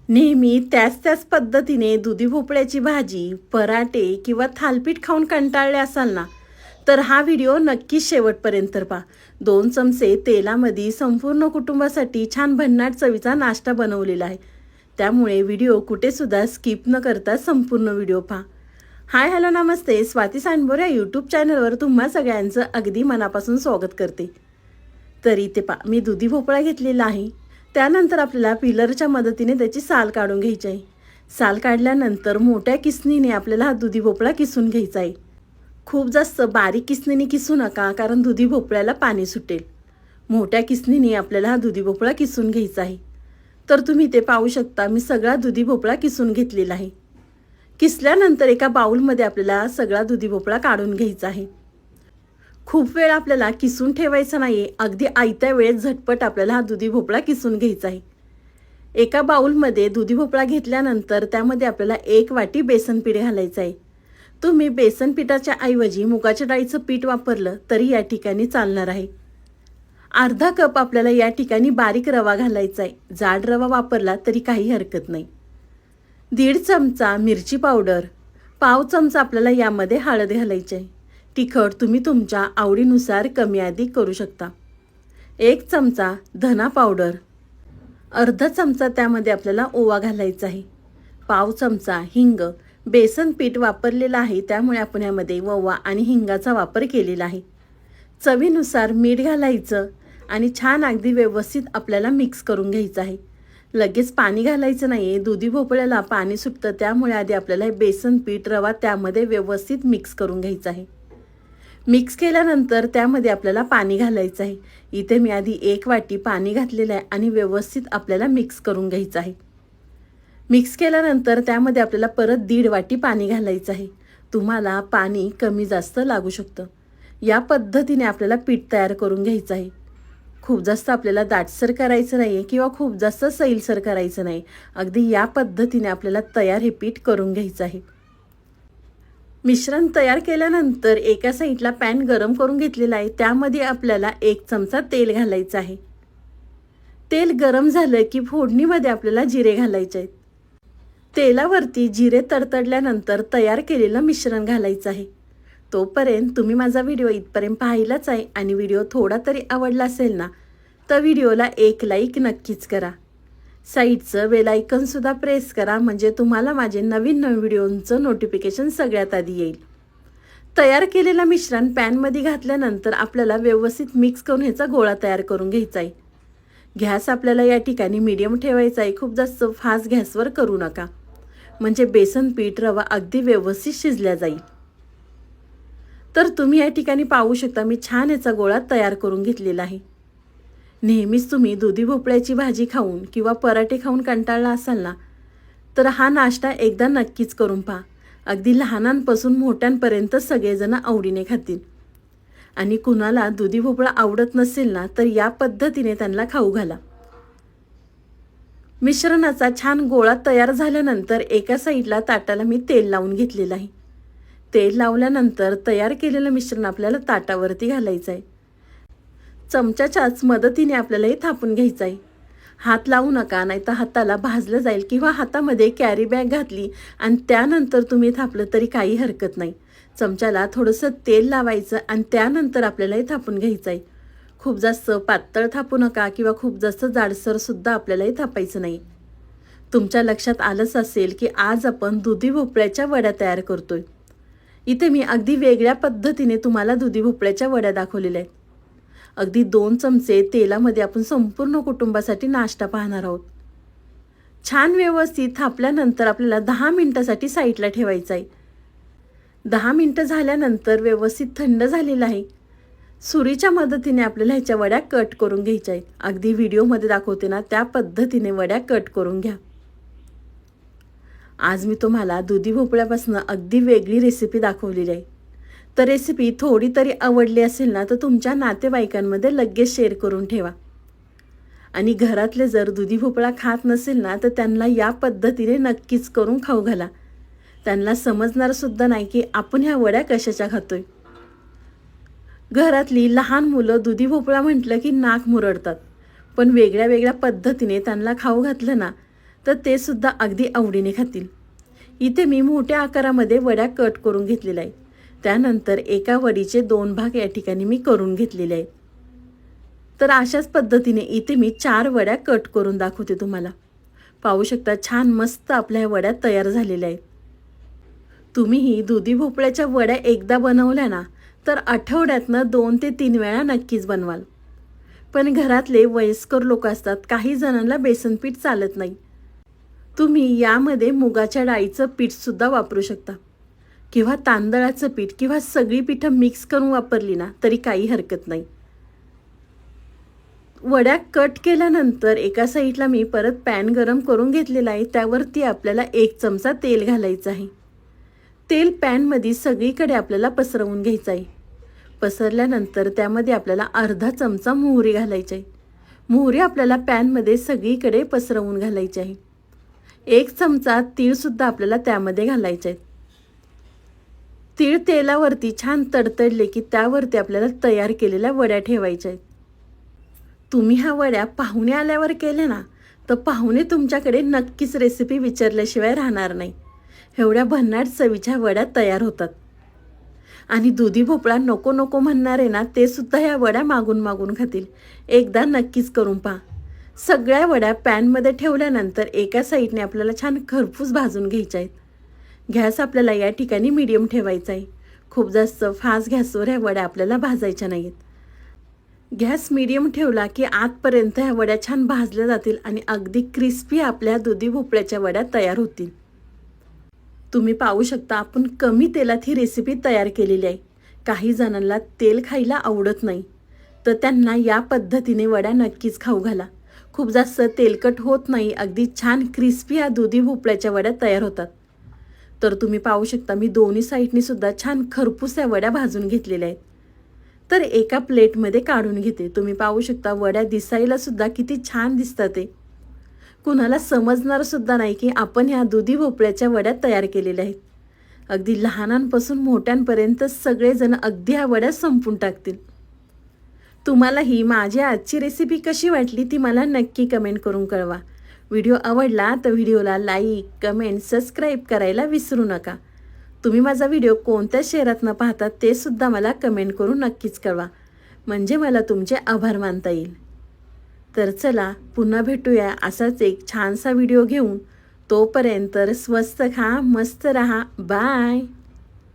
नेहमी त्याच पद्धतीने दुधी भोपळ्याची भाजी, पराठे किंवा थालपीठ खाऊन कंटाळले असाल ना, तर हा व्हिडिओ नक्कीच शेवटपर्यंत पहा. 2 चमचे तेलामध्ये संपूर्ण कुटुंबासाठी छान भन्नाट चवीचा नाश्ता बनवलेला आहे. त्यामुळे व्हिडिओ कुठेसुद्धा स्किप न करता संपूर्ण व्हिडिओ पहा. हाय हॅलो नमस्ते, स्वाती सांडभोर या यूट्यूब चॅनलवर तुम्हा सगळ्यांचं अगदी मनापासून स्वागत करते. तर इथे पहा, मी दुधी भोपळा घेतलेला आहे. त्यानंतर आपल्याला पिलरच्या मदतीने त्याची साल काढून घ्यायची आहे. साल काढल्यानंतर मोठ्या किसणीने आपल्याला हा दुधी भोपळा किसून घ्यायचा आहे. खूप जास्त बारीक किसणीने किसू नका, कारण दुधी भोपळ्याला पाणी सुटेल. मोठ्या किसणीने आपल्याला हा दुधी भोपळा किसून घ्यायचा आहे. तर तुम्ही ते पाहू शकता, मी सगळा दुधी भोपळा किसून घेतलेला आहे. किसल्यानंतर एका बाउलमध्ये आपल्याला सगळा दुधी भोपळा काढून घ्यायचा आहे. खूप वेळ आपल्याला किसून ठेवायचा नाही, अगदी आयत्या वेळेत झटपट आपल्याला हा दुधी भोपळा किसून घ्यायचा आहे. एका बाउलमध्ये दुधी भोपळा घेतल्यानंतर त्यामध्ये आपल्याला 1 वाटी बेसन पीठ घालायचं आहे. तुम्ही बेसन पिठाच्या ऐवजी मुगाच्या डाळीचं पीठ वापरलं तरी या ठिकाणी चालणार आहे. अर्धा कप आपल्याला या ठिकाणी बारीक रवा घालायचा आहे. जाड रवा वापरला तरी काही हरकत नाही. 1.5 चमचा मिरची पावडर, पाव चमचा आपल्याला यामध्ये हळद घालायची आहे. तिखट तुम्ही तुमच्या आवडीनुसार कमी अधिक करू शकता. 1 चमचा धना पावडर, अर्धा चमचा त्यामध्ये आपल्याला ओवा घालायचा आहे. पाव चमचा हिंग. बेसन पीठ वापरलेलं आहे, त्यामुळे आपण यामध्ये ओवा आणि हिंगाचा वापर केलेला आहे. चवीनुसार मीठ घालायचं आणि छान अगदी व्यवस्थित आपल्याला मिक्स करून घ्यायचं आहे. लगेच पाणी घालायचं नाही आहे, दुधी भोपळ्याला पाणी सुटतं. त्यामुळे आधी आपल्याला हे बेसन पीठ, रवा त्यामध्ये व्यवस्थित मिक्स करून घ्यायचं आहे. मिक्स केल्यानंतर त्यामध्ये आपल्याला पाणी घालायचं आहे. इथे मी आधी 1 वाटी पाणी घातलेलं आहे आणि व्यवस्थित आपल्याला मिक्स करून घ्यायचं आहे. मिक्स केल्यानंतर त्यामध्ये आपल्याला परत 1.5 वाटी पाणी घालायचं आहे. तुम्हाला पाणी कमी जास्त लागू शकतं. या पद्धतीने आपल्याला पीठ तयार करून घ्यायचं आहे. खूप जास्त आपल्याला दाटसर करायचं नाही आहे किंवा खूप जास्त सैलसर करायचं नाही. अगदी या पद्धतीने आपल्याला तयार हे पीठ करून घ्यायचं आहे. मिश्रण तयार केल्यानंतर एका साईडला पॅन गरम करून घेतलेला आहे. त्यामध्ये आपल्याला 1 चमचा तेल घालायचं आहे. तेल गरम झालं की फोडणीमध्ये आपल्याला जिरे घालायचे आहेत. तेलावरती जिरे तडतडल्यानंतर तयार केलेलं मिश्रण घालायचं आहे. तोपर्यंत तुम्ही माझा व्हिडिओ इथपर्यंत पाहिलाच आहे आणि व्हिडिओ थोडा तरी आवडला असेल ना, तर व्हिडिओला 1 लाईक नक्कीच करा. साईडचं बेल आयकॉनसुद्धा प्रेस करा, म्हणजे तुम्हाला माझे नवीन व्हिडिओंचं नोटिफिकेशन सगळ्यात आधी येईल. तयार केलेलं मिश्रण पॅनमध्ये घातल्यानंतर आपल्याला व्यवस्थित मिक्स करून ह्याचा गोळा तयार करून घ्यायचा आहे. गॅस आपल्याला या ठिकाणी मीडियम ठेवायचा आहे. खूप जास्त फास्ट गॅसवर करू नका, म्हणजे बेसन पीठ, रवा अगदी व्यवस्थित शिजल्या जाईल. तर तुम्ही या ठिकाणी पाहू शकता, मी छान याचा गोळा तयार करून घेतलेला आहे. नेहमीच तुम्ही दुधी भोपळ्याची भाजी खाऊन किंवा पराठे खाऊन कंटाळला असाल ना, तर हा नाश्ता एकदा नक्कीच करून पहा. अगदी लहानांपासून मोठ्यांपर्यंत सगळेजण आवडीने खातील. आणि कुणाला दुधी भोपळा आवडत नसेल ना, तर या पद्धतीने त्यांना खाऊ घाला. मिश्रणाचा छान गोळा तयार झाल्यानंतर एका साईडला ताटाला मी तेल लावून घेतलेलं आहे. तेल लावल्यानंतर तयार केलेलं मिश्रण आपल्याला ताटावरती घालायचं आहे. चमच्याच्याच मदतीने आपल्याला हे थापून घ्यायचं आहे. हात लावू नका, नाहीतर हाताला भाजलं जाईल. किंवा हातामध्ये कॅरी बॅग घातली आणि त्यानंतर तुम्ही थापलं तरी काही हरकत नाही. चमच्याला थोडंसं तेल लावायचं आणि त्यानंतर आपल्याला हे थापून घ्यायचं आहे. खूप जास्त पातळ थापू नका किंवा खूप जास्त जाडसरसुद्धा आपल्याला हे थापायचं नाही. तुमच्या लक्षात आलंच असेल की आज आपण दुधी भोपळ्याच्या वड्या तयार करतोय. इथे मी अगदी वेगळ्या पद्धतीने तुम्हाला दुधी भोपळ्याच्या वड्या दाखवलेल्या आहेत. अगदी 2 चमचे तेलामध्ये आपण संपूर्ण कुटुंबासाठी नाश्ता पाहणार आहोत. छान व्यवस्थित थापल्यानंतर आपल्याला 10 मिनिटासाठी साईडला ठेवायचं आहे. 10 मिनिटं झाल्यानंतर व्यवस्थित थंड झालेलं आहे. सुरीच्या मदतीने आपल्याला ह्याच्या वड्या कट करून घ्यायच्या आहेत. अगदी व्हिडिओमध्ये दाखवते ना, त्या पद्धतीने वड्या कट करून घ्या. आज मी तुम्हाला दुधी भोपळ्यापासून अगदी वेगळी रेसिपी दाखवलेली आहे. तर रेसिपी थोडी तरी आवडली असेल ना, तर तुमच्या नातेवाईकांमध्ये लगेच शेअर करून ठेवा. आणि घरातले जर दुधी भोपळा खात नसेल ना, तर त्यांना या पद्धतीने नक्कीच करून खाऊ घाला. त्यांना समजणारसुद्धा नाही की आपण ह्या वड्या कशाच्या खातोय. घरातली लहान मुलं दुधी भोपळा म्हटलं की नाक मुरडतात. पण वेगळ्या वेगळ्या पद्धतीने त्यांना खाऊ घातलं ना, तर ते सुद्धा अगदी आवडीने खातील. इथे मी मोठ्या आकारामध्ये वड्या कट करून घेतलेल्या आहेत. त्यानंतर एका वडीचे 2 भाग या ठिकाणी मी करून घेतलेले आहेत. तर अशाच पद्धतीने इथे मी 4 वड्या कट करून दाखवते तुम्हाला. पाहू शकता छान मस्त आपल्या वड्या तयार झालेल्या आहेत. तुम्हीही दुधी भोपळ्याच्या वड्या एकदा बनवल्या ना तर आठवड्यातनं 2 ते 3 वेळा नक्कीच बनवाल. पण घरातले वयस्कर लोक असतात, काही जणांना बेसन पीठ चालत नाही. तुम्ही यामध्ये मुगाच्या डाळीचं पीठसुद्धा वापरू शकता किंवा तांदळाचं पीठ किंवा सगळी पिठं मिक्स करून वापरली ना तरी काही हरकत नाही. वड्या कट केल्यानंतर एका साईडला मी परत पॅन गरम करून घेतलेला आहे. त्यावरती आपल्याला 1 चमचा तेल घालायचं आहे. तेल पॅनमध्ये सगळीकडे आपल्याला पसरवून घ्यायचं आहे. पसरल्यानंतर त्यामध्ये आपल्याला अर्धा चमचा मोहरी घालायची आहे. मोहरी आपल्याला पॅनमध्ये सगळीकडे पसरवून घालायची आहे. 1 चमचा तीळसुद्धा आपल्याला त्यामध्ये घालायचे आहेत. तीळ तेलावरती छान तडतडले की त्यावरती आपल्याला तयार केलेल्या वड्या ठेवायच्या आहेत. तुम्ही ह्या वड्या पाहुणे आल्यावर केल्या ना तर पाहुणे तुमच्याकडे नक्कीच रेसिपी विचारल्याशिवाय राहणार नाही. एवढ्या भन्नाट चवीच्या वड्या तयार होतात. आणि दुधी भोपळा नको नको म्हणणारे ना ते सुद्धा ह्या वड्या मागून मागून खातील. एकदा नक्कीच करून पहा. सगळ्या वड्या पॅनमध्ये ठेवल्यानंतर एका साईडने आपल्याला छान खरपूस भाजून घ्यायच्या आहेत. गॅस आपल्याला या ठिकाणी मीडियम ठेवायचा आहे. खूप जास्त फास्ट गॅसवर ह्या वड्या आपल्याला भाजायच्या नाहीत. गॅस मीडियम ठेवला की आतपर्यंत ह्या वड्या छान भाजल्या जातील आणि अगदी क्रिस्पी आपल्या दुधी भोपळ्याच्या वड्या तयार होतील. तुम्ही पाहू शकता आपण कमी तेलात ही रेसिपी तयार केलेली आहे. काही जणांना तेल खायला आवडत नाही तर त्यांना या पद्धतीने वड्या नक्कीच खाऊ घाला. खूप जास्त तेलकट होत नाही, अगदी छान क्रिस्पी या दुधी भोपळ्याच्या वड्या तयार होतात. तर तुम्ही पाहू शकता मी दोन्ही साईडनी सुद्धा छान खरपूस या वड्या भाजून घेतलेल्या आहेत. तर एका प्लेटमध्ये काढून घेते. तुम्ही पाहू शकता वड्या दिसायला सुद्धा किती छान दिसतात ते. कुणाला समजणार सुद्धा नाही की आपण ह्या दुधी भोपळ्याच्या वड्या तयार केलेल्या आहेत. अगदी लहानांपासून मोठ्यांपर्यंत सगळेजण अगदी ह्या वड्या संपून टाकतील. तुम्हाला ही माझी आजची रेसिपी कशी वाटली ती मला नक्की कमेंट करून कळवा. व्हिडिओ आवडला तर व्हिडिओला लाईक, कमेंट, सबस्क्राईब करायला विसरू नका. तुम्ही माझा व्हिडिओ कोणत्या शहरातनं पाहता ते सुद्धा मला कमेंट करून नक्कीच कळवा, म्हणजे मला तुमचे आभार मानता येईल. तर चला पुन्हा भेटूया असाच एक छानसा व्हिडिओ घेऊन. तोपर्यंत स्वस्त खा, मस्त रहा. बाय.